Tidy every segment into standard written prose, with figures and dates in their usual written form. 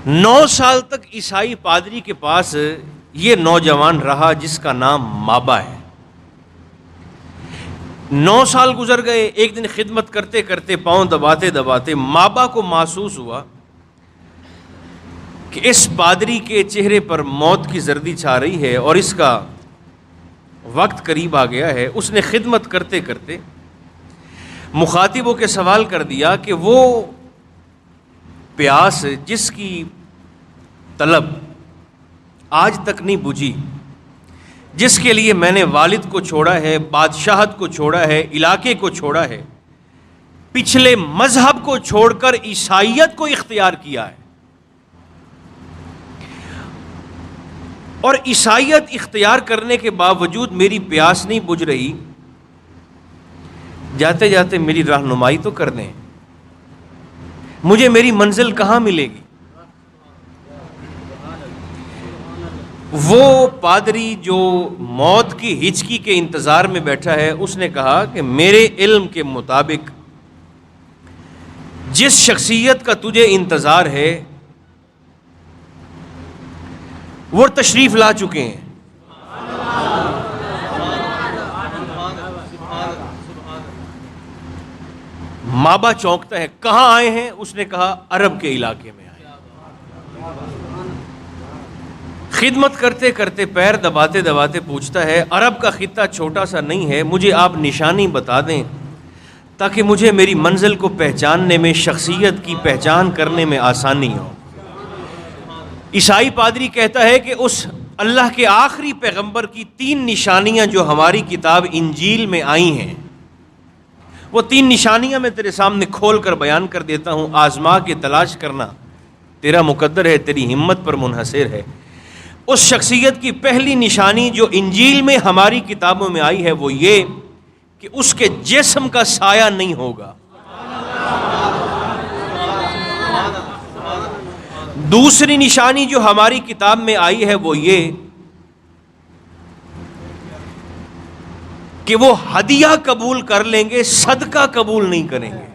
9 سال تک عیسائی پادری کے پاس یہ نوجوان رہا جس کا نام مابا ہے۔ 9 سال گزر گئے۔ ایک دن خدمت کرتے کرتے، پاؤں دباتے دباتے مابا کو محسوس ہوا کہ اس پادری کے چہرے پر موت کی زردی چھا رہی ہے اور اس کا وقت قریب آ گیا ہے۔ اس نے خدمت کرتے کرتے مخاطبوں کے سوال کر دیا کہ وہ پیاس جس کی طلب آج تک نہیں بجھی، جس کے لیے میں نے والد کو چھوڑا ہے، بادشاہت کو چھوڑا ہے، علاقے کو چھوڑا ہے، پچھلے مذہب کو چھوڑ کر عیسائیت کو اختیار کیا ہے، اور عیسائیت اختیار کرنے کے باوجود میری پیاس نہیں بجھ رہی، جاتے جاتے میری رہنمائی تو کر دیں، مجھے میری منزل کہاں ملے گی؟ وہ پادری جو موت کی ہچکی کے انتظار میں بیٹھا ہے، اس نے کہا کہ میرے علم کے مطابق جس شخصیت کا تجھے انتظار ہے وہ تشریف لا چکے ہیں۔ مابا چونکتا ہے، کہاں آئے ہیں؟ اس نے کہا عرب کے علاقے میں آئے۔ خدمت کرتے کرتے، پیر دباتے دباتے پوچھتا ہے، عرب کا خطہ چھوٹا سا نہیں ہے، مجھے آپ نشانی بتا دیں تاکہ مجھے میری منزل کو پہچاننے میں، شخصیت کی پہچان کرنے میں آسانی ہو۔ عیسائی پادری کہتا ہے کہ اس اللہ کے آخری پیغمبر کی 3 نشانیاں جو ہماری کتاب انجیل میں آئی ہیں، وہ 3 نشانیاں میں تیرے سامنے کھول کر بیان کر دیتا ہوں، آزما کے تلاش کرنا، تیرا مقدر ہے، تیری ہمت پر منحصر ہے۔ اس شخصیت کی پہلی نشانی جو انجیل میں ہماری کتابوں میں آئی ہے وہ یہ کہ اس کے جسم کا سایہ نہیں ہوگا۔ دوسری نشانی جو ہماری کتاب میں آئی ہے وہ یہ کہ وہ ہدیہ قبول کر لیں گے، صدقہ قبول نہیں کریں گے۔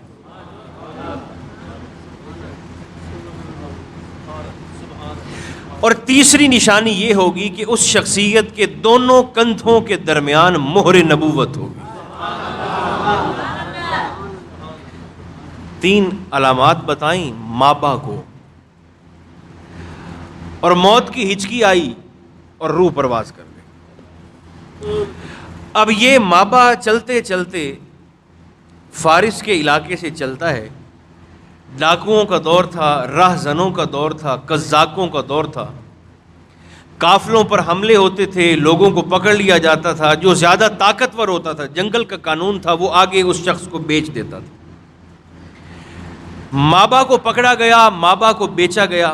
اور تیسری نشانی یہ ہوگی کہ اس شخصیت کے دونوں کندھوں کے درمیان مہر نبوت ہوگی۔ 3 علامات بتائیں مابا کو، اور موت کی ہچکی آئی اور روح پرواز کر گئی۔ اب یہ مابا چلتے چلتے فارس کے علاقے سے چلتا ہے۔ ڈاکوؤں کا دور تھا، راہزنوں کا دور تھا، قزاقوں کا دور تھا، قافلوں پر حملے ہوتے تھے، لوگوں کو پکڑ لیا جاتا تھا، جو زیادہ طاقتور ہوتا تھا، جنگل کا قانون تھا، وہ آگے اس شخص کو بیچ دیتا تھا۔ مابا کو پکڑا گیا، مابا کو بیچا گیا۔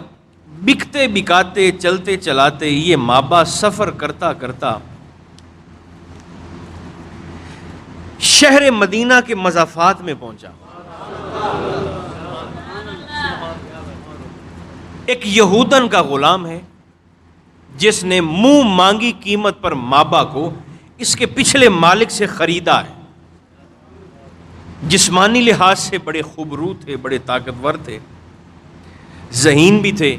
بکتے بکاتے، چلتے چلاتے یہ مابا سفر کرتا کرتا شہر مدینہ کے مضافات میں پہنچا۔ ایک یہودن کا غلام ہے جس نے منہ مانگی قیمت پر مابا کو اس کے پچھلے مالک سے خریدا ہے۔ جسمانی لحاظ سے بڑے خوبرو تھے، بڑے طاقتور تھے، ذہین بھی تھے،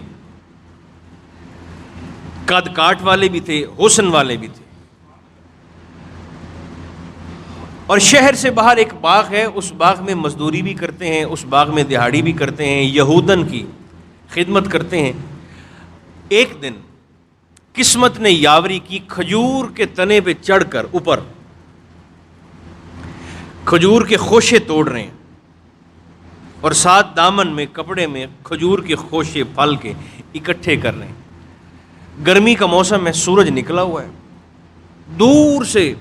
قد کاٹ والے بھی تھے، حسن والے بھی تھے۔ اور شہر سے باہر ایک باغ ہے، اس باغ میں مزدوری بھی کرتے ہیں، اس باغ میں دہاڑی بھی کرتے ہیں، یہودن کی خدمت کرتے ہیں۔ ایک دن قسمت نے یاوری کی، کھجور کے تنے پہ چڑھ کر اوپر کھجور کے خوشے توڑ رہے ہیں، اور ساتھ دامن میں، کپڑے میں کھجور کے خوشے پھل کے اکٹھے کر رہے ہیں۔ گرمی کا موسم ہے، سورج نکلا ہوا ہے۔ دور سے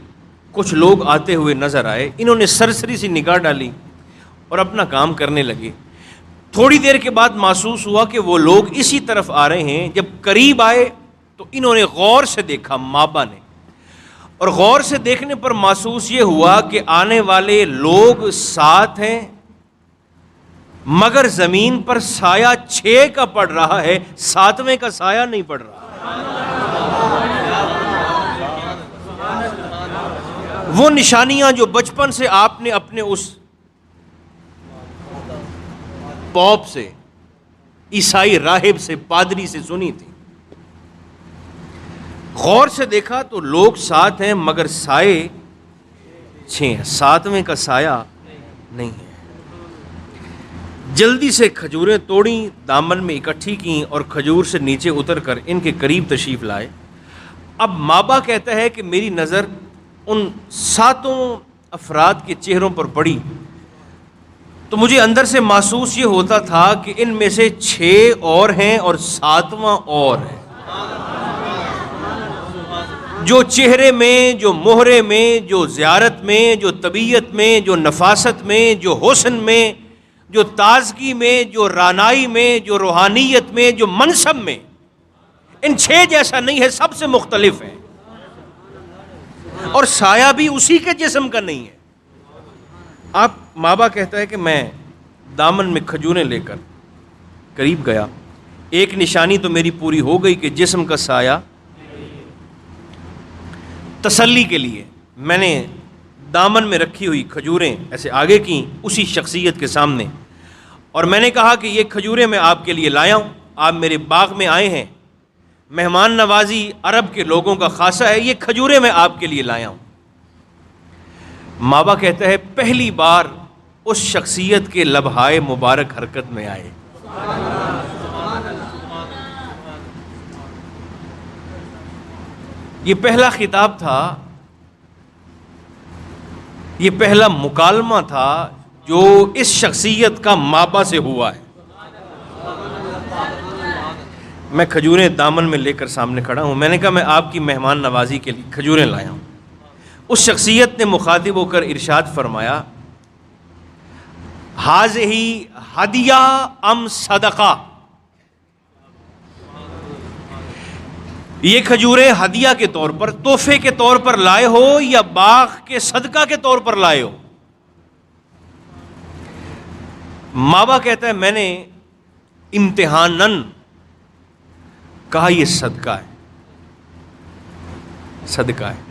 کچھ لوگ آتے ہوئے نظر آئے، انہوں نے سرسری سی نگاہ ڈالی اور اپنا کام کرنے لگے۔ تھوڑی دیر کے بعد محسوس ہوا کہ وہ لوگ اسی طرف آ رہے ہیں۔ جب قریب آئے تو انہوں نے غور سے دیکھا، مابا نے، اور غور سے دیکھنے پر محسوس یہ ہوا کہ آنے والے لوگ 7 ہیں، مگر زمین پر سایہ 6 کا پڑ رہا ہے، 7ویں کا سایہ نہیں پڑ رہا۔ وہ نشانیاں جو بچپن سے آپ نے اپنے اس پوپ سے، عیسائی راہب سے، پادری سے سنی تھی۔ غور سے دیکھا تو لوگ 7 ہیں مگر سائے 6 ہیں، 7ویں کا سایہ نہیں ہے۔ جلدی سے کھجوریں توڑیں، دامن میں اکٹھی کیں اور کھجور سے نیچے اتر کر ان کے قریب تشریف لائے۔ اب مابا کہتا ہے کہ میری نظر ان 7 افراد کے چہروں پر پڑی تو مجھے اندر سے محسوس یہ ہوتا تھا کہ ان میں سے 6 اور ہیں اور 7واں اور ہے، جو چہرے میں، جو مہرے میں، جو زیارت میں، جو طبیعت میں، جو نفاست میں، جو حسن میں، جو تازگی میں، جو رانائی میں، جو روحانیت میں، جو منصب میں، ان 6 جیسا نہیں ہے، سب سے مختلف ہے، اور سایہ بھی اسی کے جسم کا نہیں ہے۔ آپ مابا کہتا ہے کہ میں دامن میں کھجوریں لے کر قریب گیا، ایک نشانی تو میری پوری ہو گئی کہ جسم کا سایہ۔ تسلی کے لیے میں نے دامن میں رکھی ہوئی کھجوریں ایسے آگے کیں اسی شخصیت کے سامنے، اور میں نے کہا کہ یہ کھجوریں میں آپ کے لیے لایا ہوں، آپ میرے باغ میں آئے ہیں، مہمان نوازی عرب کے لوگوں کا خاصہ ہے، یہ کھجوریں میں آپ کے لیے لایا ہوں۔ مابا کہتا ہے پہلی بار اس شخصیت کے لبہائے مبارک حرکت میں آئے۔ یہ پہلا خطاب تھا، یہ پہلا مکالمہ تھا جو اس شخصیت کا مابا سے ہوا ہے۔ میں کھجوریں دامن میں لے کر سامنے کھڑا ہوں، میں نے کہا میں آپ کی مہمان نوازی کے لیے کھجوریں لایا ہوں۔ اس شخصیت نے مخاطب ہو کر ارشاد فرمایا، ہذہ ہدیہ ام صدقہ، یہ کھجوریں ہدیہ کے طور پر، تحفے کے طور پر لائے ہو یا باغ کے صدقہ کے طور پر لائے ہو؟ مابا کہتا ہے میں نے امتحاناً کہا یہ صدقہ ہے، صدقہ ہے۔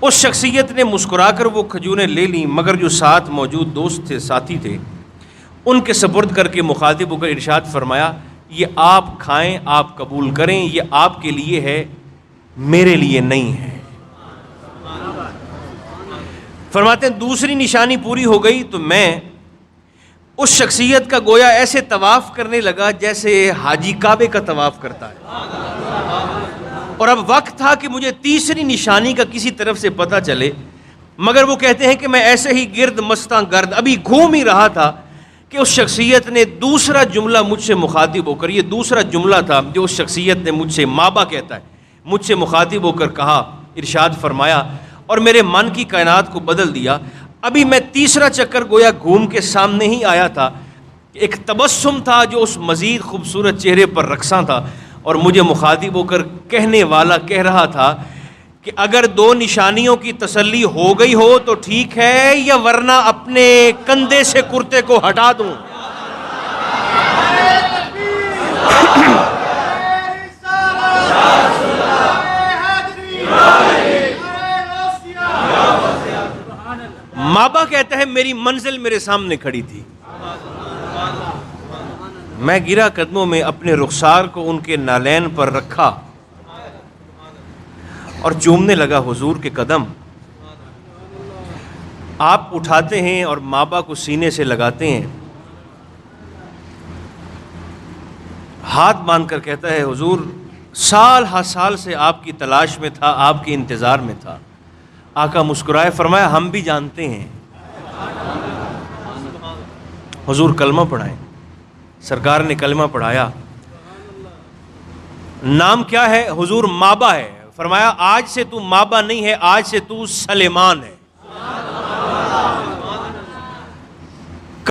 اس شخصیت نے مسکرا کر وہ کھجوریں لے لیں، مگر جو ساتھ موجود دوست تھے، ساتھی تھے، ان کے سپرد کر کے مخاطب ہو کر ارشاد فرمایا، یہ آپ کھائیں، آپ قبول کریں، یہ آپ کے لیے ہے، میرے لیے نہیں ہے۔ فرماتے ہیں دوسری نشانی پوری ہو گئی تو میں اس شخصیت کا گویا ایسے طواف کرنے لگا جیسے حاجی کعبے کا طواف کرتا ہے، اور اب وقت تھا کہ مجھے تیسری نشانی کا کسی طرف سے پتہ چلے، مگر وہ کہتے ہیں کہ میں ایسے ہی گرد مستاں گرد ابھی گھوم ہی رہا تھا کہ اس شخصیت نے دوسرا جملہ مجھ سے مخاطب ہو کر، یہ دوسرا جملہ تھا جو اس شخصیت نے مجھ سے، مابا کہتا ہے، مجھ سے مخاطب ہو کر کہا، ارشاد فرمایا، اور میرے من کی کائنات کو بدل دیا۔ ابھی میں تیسرا چکر گویا گھوم کے سامنے ہی آیا تھا، ایک تبسم تھا جو اس مزید خوبصورت چہرے پر رقصاں تھا، اور مجھے مخاطب ہو کر کہنے والا کہہ رہا تھا کہ اگر 2 نشانیوں کی تسلی ہو گئی ہو تو ٹھیک ہے، یا ورنہ اپنے کندھے سے کرتے کو ہٹا دوں۔ مابا کہتا ہے میری منزل میرے سامنے کھڑی تھی، میں گرا قدموں میں، اپنے رخسار کو ان کے نالین پر رکھا اور چومنے لگا حضور کے قدم۔ آپ اٹھاتے ہیں اور مابا کو سینے سے لگاتے ہیں، ہاتھ باندھ کر کہتا ہے حضور سال ہر سال سے آپ کی تلاش میں تھا، آپ کے انتظار میں تھا۔ آقا مسکرائے، فرمایا ہم بھی جانتے ہیں۔ حضور کلمہ پڑھائیں، سرکار نے کلمہ پڑھایا۔ نام کیا ہے؟ حضور مابا ہے۔ فرمایا آج سے تو مابا نہیں ہے، آج سے تو سلیمان ہے۔